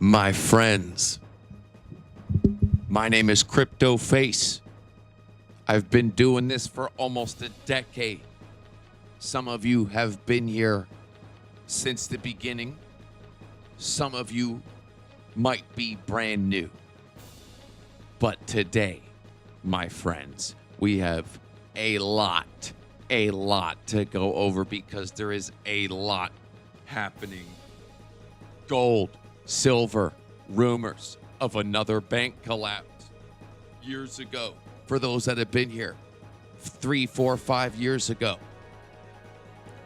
My friends, my name is CryptoFace. I've been doing this for almost a decade. Some of you have been here since the beginning. Some of you might be brand new. But today, my friends, we have a lot to go over because there is a lot happening. Gold, silver, rumors of another bank collapse years ago. For those that have been here 3, 4, 5 years ago,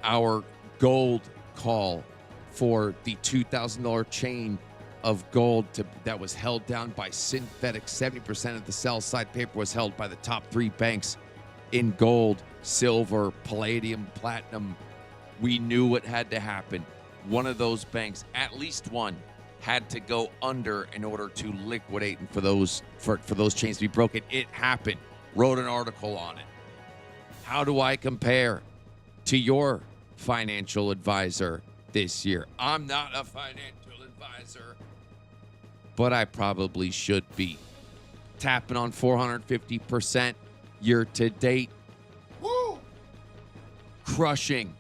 our gold call for the $2,000 chain of gold that was held down by synthetic. 70% of the sell side paper was held by the top 3 banks in gold, silver, palladium, platinum. We knew what had to happen. One of those banks, at least one, had to go under in order to liquidate and for those chains to be broken. It happened. Wrote an article on it. How do I compare to your financial advisor this year? I'm not a financial advisor, but I probably should be. Tapping on 450% year to date. Woo! Crushing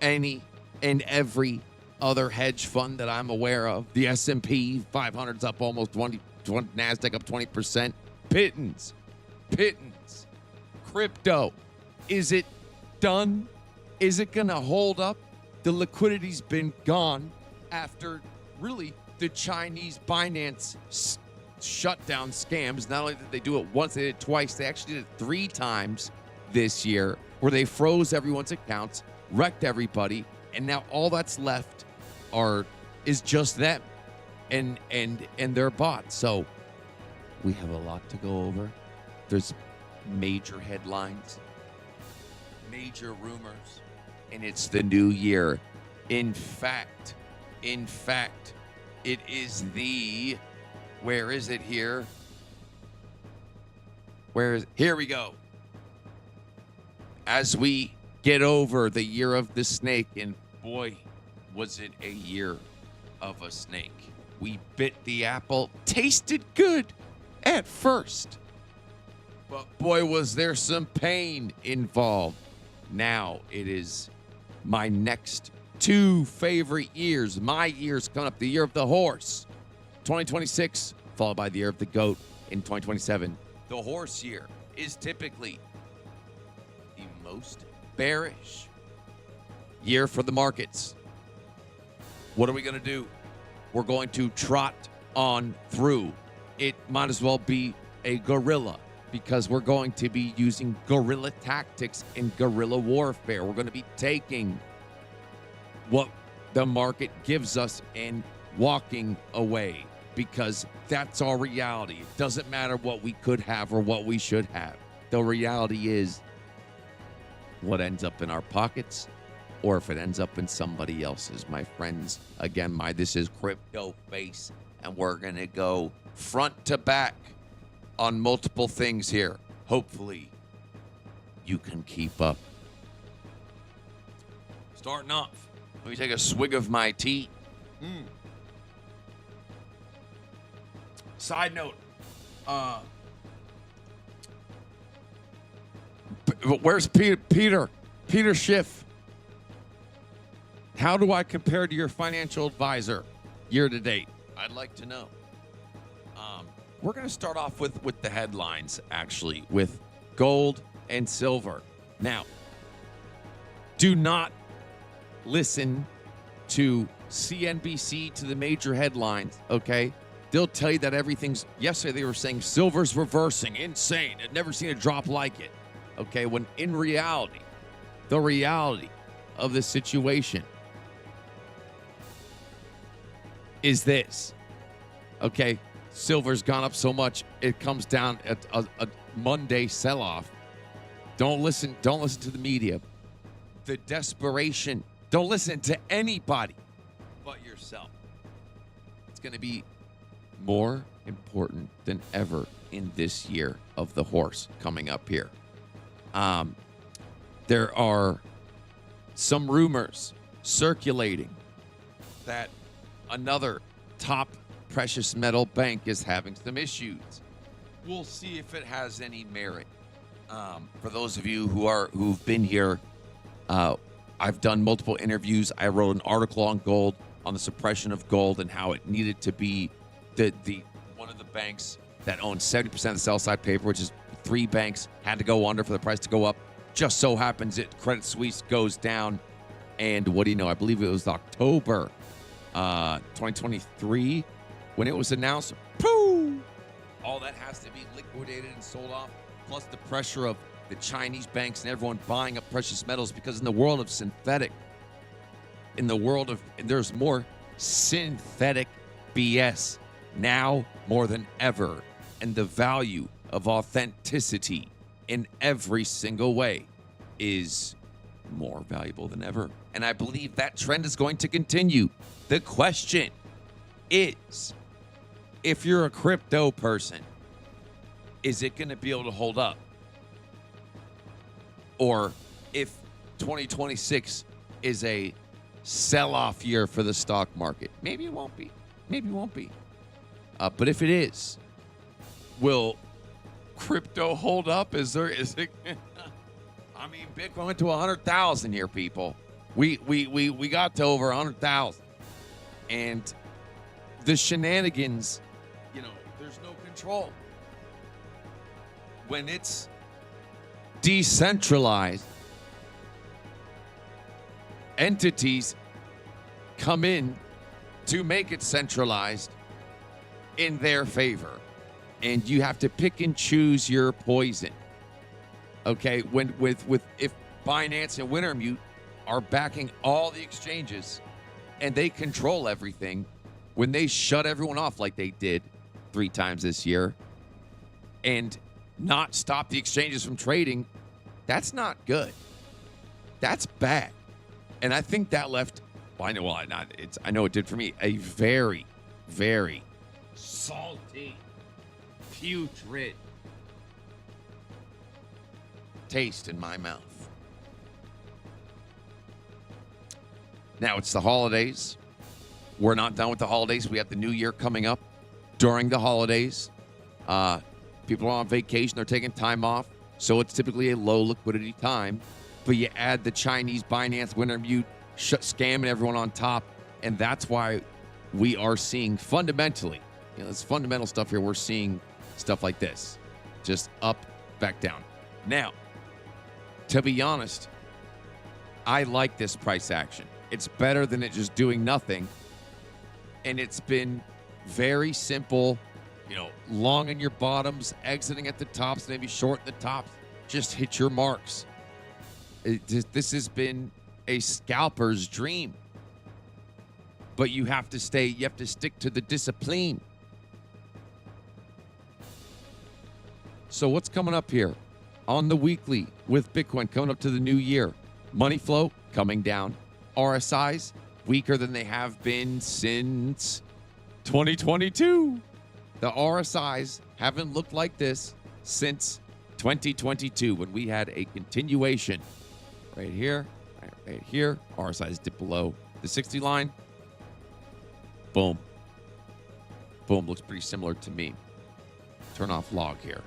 any and every other hedge fund that I'm aware of. The SP500's up almost 20, NASDAQ up 20%. Pittance. Crypto. Is it done? Is it going to hold up? The liquidity's been gone after really the Chinese binance shutdown scams. Not only did they do it once, they did it twice. They actually did it 3 times this year where they froze everyone's accounts, wrecked everybody, and now all that's left is just them and their bots. So we have a lot to go over. There's major headlines, major rumors, and it's the new year. In fact, it is the, where is it here? Here we go. As we get over the year of the snake, and boy, was it a year of a snake. We bit the apple, tasted good at first, but boy, was there some pain involved. Now it is my next 2 favorite years. My years coming up, the year of the horse, 2026, followed by the year of the goat in 2027. The horse year is typically the most bearish year for the markets. What are we going to do? We're going to trot on through. It might as well be a guerrilla because we're going to be using guerrilla tactics in guerrilla warfare. We're going to be taking what the market gives us and walking away because that's our reality. It doesn't matter what we could have or what we should have. The reality is what ends up in our pockets or if it ends up in somebody else's. My friends, again, this is CryptoFace, and we're going to go front to back on multiple things here. Hopefully, you can keep up. Starting off, let me take a swig of my tea. Side note, where's Peter Schiff? How do I compare to your financial advisor year to date? I'd like to know. We're going to start off with the headlines, actually, with gold and silver. Now, do not listen to CNBC, to the major headlines, okay? They'll tell you that everything's... Yesterday, they were saying silver's reversing. Insane. I've never seen a drop like it, okay? When in reality, the reality of the situation is this, okay? Silver's gone up so much, it comes down at a Monday sell-off. Don't listen to the media. The desperation. Don't listen to anybody but yourself. It's going to be more important than ever in this year of the horse coming up here. There are some rumors circulating that another top precious metal bank is having some issues. We'll see if it has any merit. For those of you who've been here, I've done multiple interviews. I wrote an article on gold, on the suppression of gold, and how it needed to be the one of the banks that owns 70% of the sell side paper, which is 3 banks, had to go under for the price to go up. Just so happens Credit Suisse goes down, and what do you know? I believe it was October 2023 when it was announced. Pooh! All that has to be liquidated and sold off, plus the pressure of the Chinese banks and everyone buying up precious metals, because in the world of synthetic, there's more synthetic BS now more than ever, and the value of authenticity in every single way is more valuable than ever. And I believe that trend is going to continue. The question is, if you're a crypto person, is it going to be able to hold up? Or if 2026 is a sell-off year for the stock market, maybe it won't be. Maybe it won't be. But if it is, will crypto hold up? Is it? I mean, Bitcoin went to 100,000 here, people. We got to over 100,000, and the shenanigans, there's no control. When it's decentralized, entities come in to make it centralized in their favor, and you have to pick and choose your poison. Okay, if Binance and Wintermute are backing all the exchanges and they control everything, when they shut everyone off like they did 3 times this year and not stop the exchanges from trading, that's not good. That's bad. And I think that left, I know it did for me, a very, very salty, putrid taste in my mouth. Now it's the holidays. We're not done with the holidays. We have the new year coming up during the holidays. People are on vacation. They're taking time off. So it's typically a low liquidity time. But you add the Chinese Binance Wintermute scamming everyone on top. And that's why we are seeing fundamentally, it's fundamental stuff here. We're seeing stuff like this. Just up, back down. Now, to be honest, I like this price action. It's better than it just doing nothing. And it's been very simple, long in your bottoms, exiting at the tops, maybe short in the tops. Just hit your marks. This has been a scalper's dream. But you have to stick to the discipline. So what's coming up here on the weekly with Bitcoin coming up to the new year? Money flow coming down. RSIs weaker than they have been since 2022. The RSIs haven't looked like this since 2022 when we had a continuation right here. RSIs dip below the 60 line. Boom. Boom. Looks pretty similar to me. Turn off log here.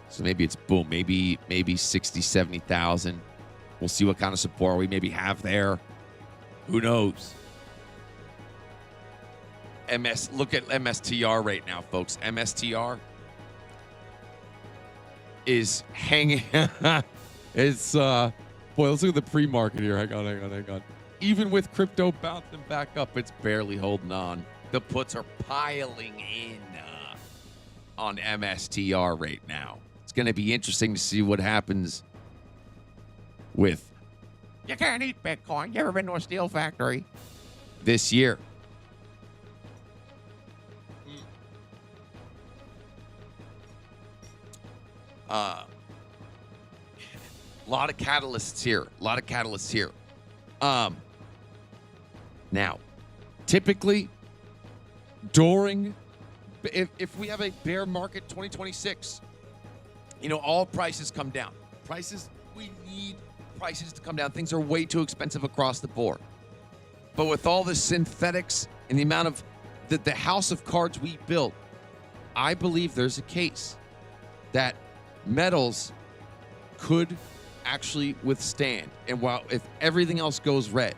So maybe it's boom. Maybe 60, 70,000. We'll see what kind of support we maybe have there. Who knows? Look at MSTR right now, folks. MSTR is hanging. It's boy, let's look at the pre-market here. Hang on. Even with crypto bouncing back up, it's barely holding on. The puts are piling in on MSTR right now. It's going to be interesting to see what happens with you can't eat Bitcoin. You ever been to a steel factory? This year. A lot of catalysts here. Now, typically, if we have a bear market 2026, all prices come down. We need prices to come down. Things are way too expensive across the board. But with all the synthetics and the amount of the house of cards we built, I believe there's a case that metals could actually withstand. And while if everything else goes red,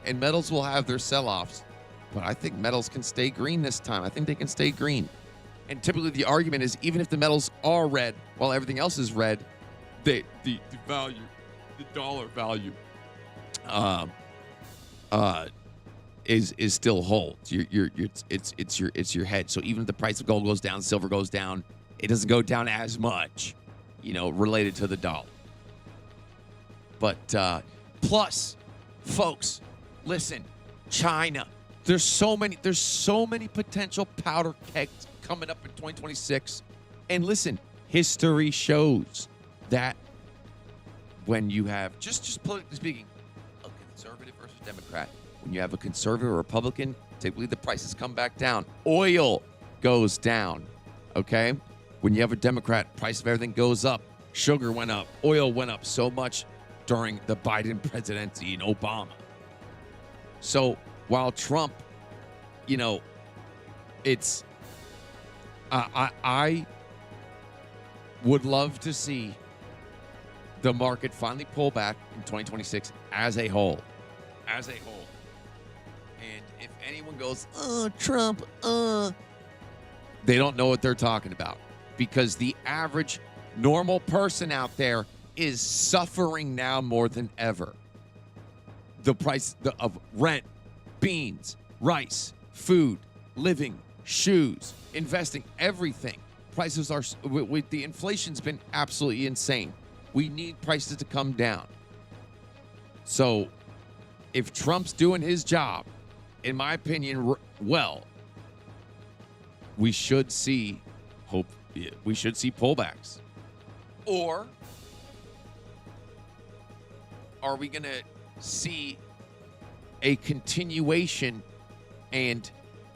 and metals will have their sell-offs, but I think metals can stay green this time. I think they can stay green. And typically the argument is even if the metals are red while everything else is red, the value, the dollar value, is still holds. It's your head. So even if the price of gold goes down, silver goes down, it doesn't go down as much, related to the dollar. But plus, folks, listen, China. There's so many potential powder kegs coming up in 2026. And listen, history shows that when you have, just politically speaking, a conservative versus Democrat, when you have a conservative or Republican, typically the prices come back down. Oil goes down, okay? When you have a Democrat, price of everything goes up. Sugar went up. Oil went up so much during the Biden presidency and Obama. So while Trump, it's, I would love to see the market finally pull back in 2026 as a whole. As a whole. And if anyone goes, Trump, they don't know what they're talking about, because the average normal person out there is suffering now more than ever. The price of rent, beans, rice, food, living, shoes, investing, everything. Prices are, with the inflation's been absolutely insane. We need prices to come down. So if Trump's doing his job, in my opinion, well, we should see pullbacks. Or are we going to see a continuation and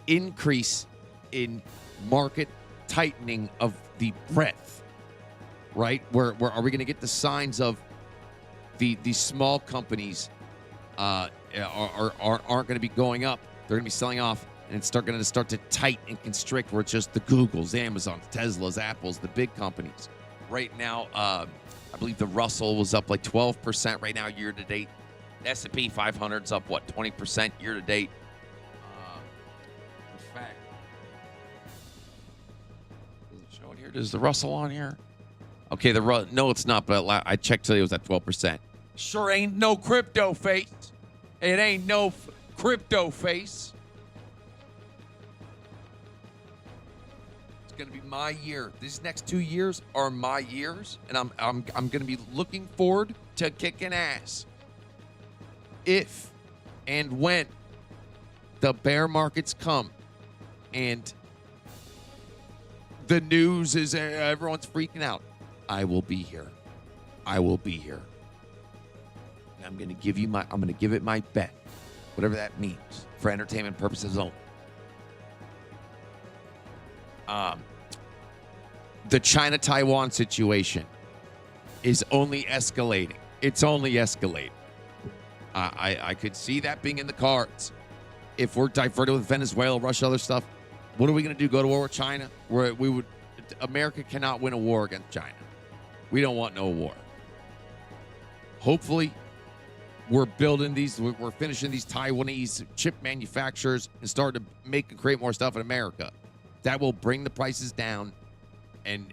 increase in market tightening of the breadth, right? Where are we going to get the signs of the small companies aren't going to be going up? They're going to be selling off, and it's going to start to tight and constrict, where it's just the Googles, Amazons, Teslas, Apples, the big companies. Right now, I believe the Russell was up like 12% right now year to date. The SP500's up, 20% year to date. In fact, does it show it here? Is the Russell on here? Okay, no, it's not, but I checked today, it was at 12%. Sure ain't no CryptoFace. It ain't no CryptoFace. It's gonna be my year. These next 2 years are my years, and I'm gonna be looking forward to kicking ass. If and when the bear markets come and the news is everyone's freaking out, I will be here. I will be here. And I'm going to give it my bet, whatever that means, for entertainment purposes only. The China-Taiwan situation is only escalating. It's only escalating. I could see that being in the cards. If we're diverted with Venezuela, Russia, other stuff, what are we going to do? Go to war with China? America cannot win a war against China. We don't want no war. Hopefully, we're finishing these Taiwanese chip manufacturers and start to make and create more stuff in America. That will bring the prices down, and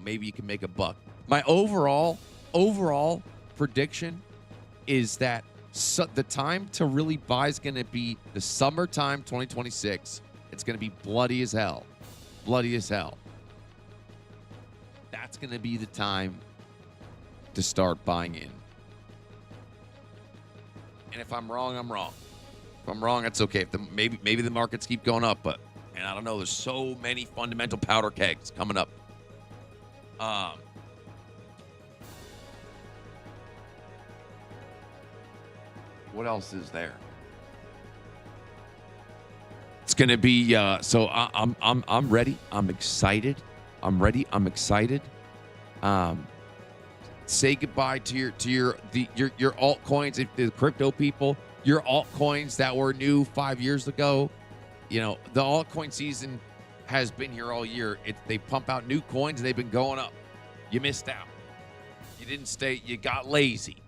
maybe you can make a buck. My overall prediction is that the time to really buy is going to be the summertime 2026. It's going to be bloody as hell. Bloody as hell. That's going to be the time to start buying in. And if I'm wrong, I'm wrong. If I'm wrong, that's okay. Maybe the markets keep going up, but I don't know. There's so many fundamental powder kegs coming up. What else is there? It's gonna be so I'm ready. I'm excited. I'm ready. I'm excited. Say goodbye to your altcoins, if the crypto people, your altcoins that were new 5 years ago. You know, the altcoin season has been here all year. They pump out new coins and they've been going up. You missed out. You didn't stay. You got lazy.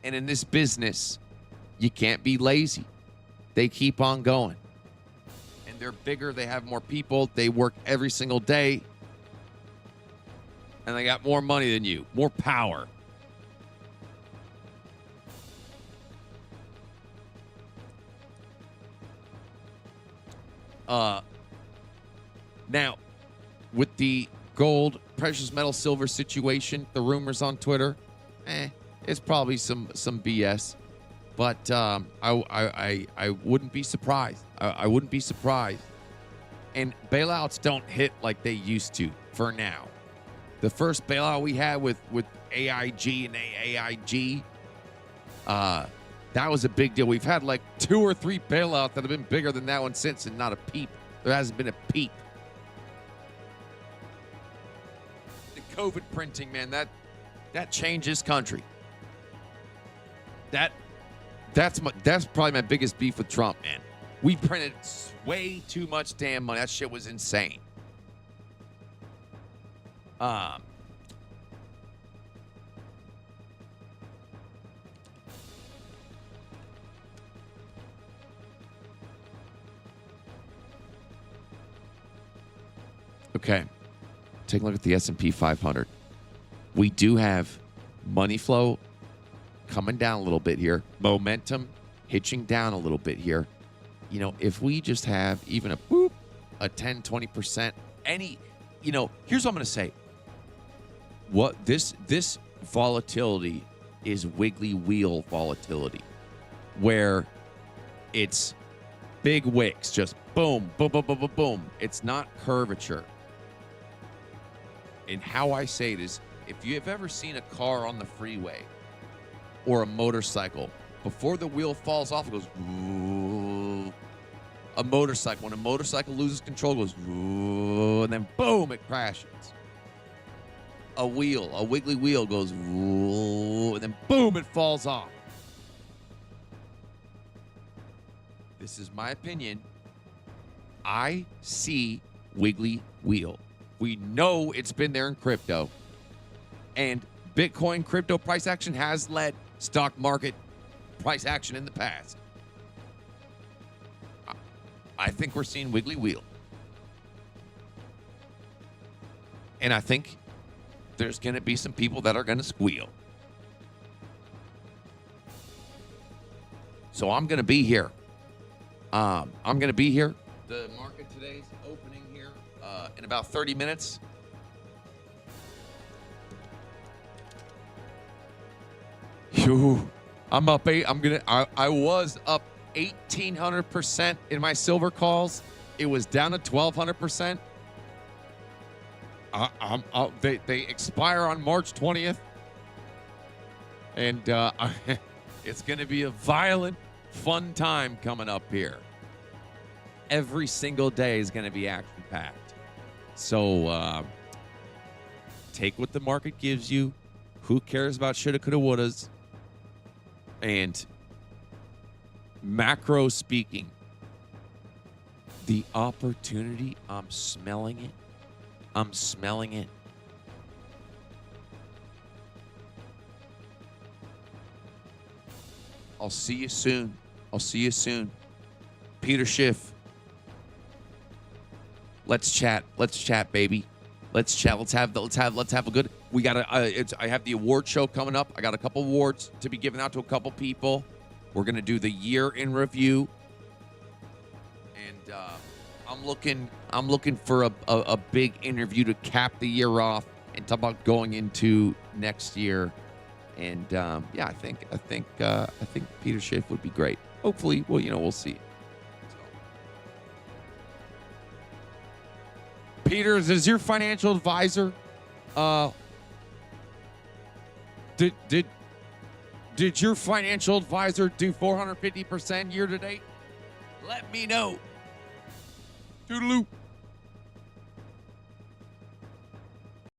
And in this business, you can't be lazy. They keep on going. And they're bigger. They have more people. They work every single day. And they got more money than you, more power. Now, with the gold, precious metal, silver situation, the rumors on Twitter, it's probably some BS. But I wouldn't be surprised. I wouldn't be surprised. And bailouts don't hit like they used to for now. The first bailout we had with AIG and AIG, that was a big deal. We've had like 2 or 3 bailouts that have been bigger than that one since, and not a peep. There hasn't been a peep. The COVID printing, man, that changed this country. That's probably my biggest beef with Trump, man. We printed way too much damn money. That shit was insane. Okay. Take a look at the SP 500. We do have money flow coming down a little bit here. Momentum hitching down a little bit here. You know, if we just have even a 10, 20%, here's what I'm going to say. What this volatility is wiggly wheel volatility, where it's big wicks, just boom, boom, boom, boom, boom, boom. It's not curvature. And how I say it is, if you have ever seen a car on the freeway or a motorcycle, before the wheel falls off, it goes, ooh. A motorcycle, when a motorcycle loses control, it goes, ooh, and then boom, it crashes. A wiggly wheel goes, ooh, and then boom, it falls off. This is my opinion. I see wiggly wheel. We know it's been there in crypto. And Bitcoin crypto price action has led stock market price action in the past. I think we're seeing wiggly wheel. And I think there's going to be some people that are going to squeal. So I'm going to be here. I'm going to be here. The market today's opening here in about 30 minutes. Phew. I'm up I was up 1,800% in my silver calls. It was down to 1,200%. They expire on March 20th. And it's going to be a violent, fun time coming up here. Every single day is going to be action-packed. So take what the market gives you. Who cares about shoulda, coulda, wouldas? And macro speaking, the opportunity, I'm smelling it. I'm smelling it. I'll see you soon. I'll see you soon. Peter Schiff. Let's chat. Let's chat, baby. Let's chat. Let's have a good. We got I have the award show coming up. I got a couple awards to be given out to a couple people. We're gonna do the year in review, and I'm looking for a big interview to cap the year off and talk about going into next year. And yeah, I think Peter Schiff would be great. Hopefully, well, we'll see. Peter, is your financial advisor did your financial advisor do 450% year to date? Let me know. Toodaloo.